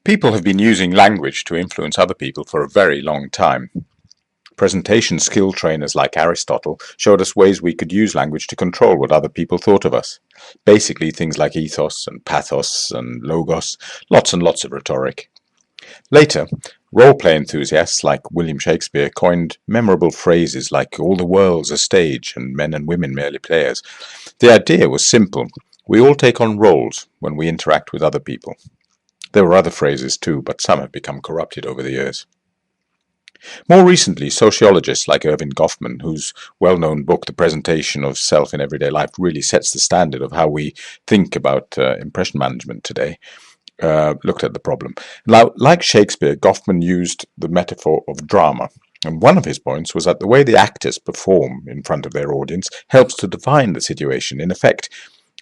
People have been using language to influence other people for a very long time. Presentation skill trainers like Aristotle showed us ways we could use language to control what other people thought of us. Basically things like ethos and pathos and logos, lots and lots of rhetoric. Later, role-play enthusiasts like William Shakespeare coined memorable phrases like all the world's a stage and men and women merely players. The idea was simple. We all take on roles when we interact with other people. There were other phrases too, but some have become corrupted over the years. More recently, sociologists like Erving Goffman, whose well-known book The Presentation of Self in Everyday Life really sets the standard of how we think about impression management today, looked at the problem. Now, like Shakespeare, Goffman used the metaphor of drama. And one of his points was that the way the actors perform in front of their audience helps to define the situation, in effect,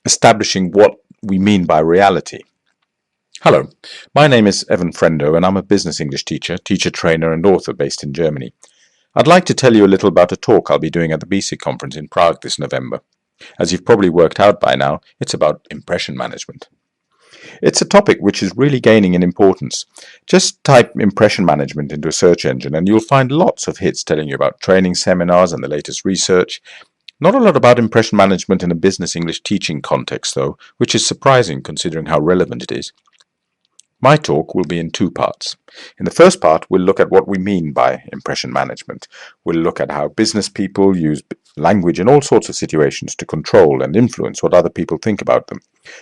establishing what we mean by reality. Hello, my name is Evan Frendo and I'm a business English teacher, teacher trainer and author based in Germany. I'd like to tell you a little about a talk I'll be doing at the BESIG Conference in Prague this November. As you've probably worked out by now, it's about impression management. It's a topic which is really gaining in importance. Just type impression management into a search engine and you'll find lots of hits telling you about training seminars and the latest research. Not a lot about impression management in a business English teaching context though, which is surprising considering how relevant it is. My talk will be in two parts. In the first part, we'll look at what we mean by impression management. We'll look at how business people use language in all sorts of situations to control and influence what other people think about them,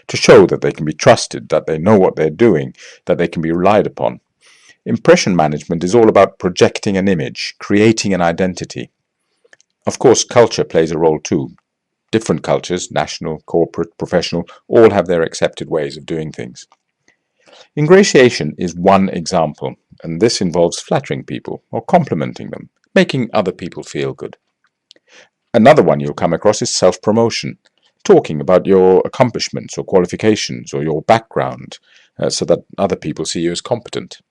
to show that they can be trusted, that they know what they're doing, that they can be relied upon. Impression management is all about projecting an image, creating an identity. Of course, culture plays a role too. Different cultures, national, corporate, professional, all have their accepted ways of doing things. Ingratiation is one example, and this involves flattering people or complimenting them, making other people feel good. Another one you'll come across is self-promotion, talking about your accomplishments or qualifications or your background so that other people see you as competent.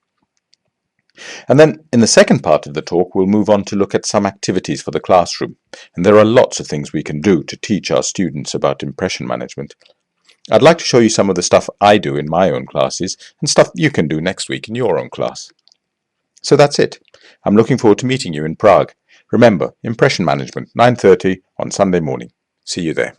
And then in the second part of the talk, we'll move on to look at some activities for the classroom. And there are lots of things we can do to teach our students about impression management. I'd like to show you some of the stuff I do in my own classes and stuff you can do next week in your own class. So that's it. I'm looking forward to meeting you in Prague. Remember, impression management, 9:30 on Sunday morning. See you there.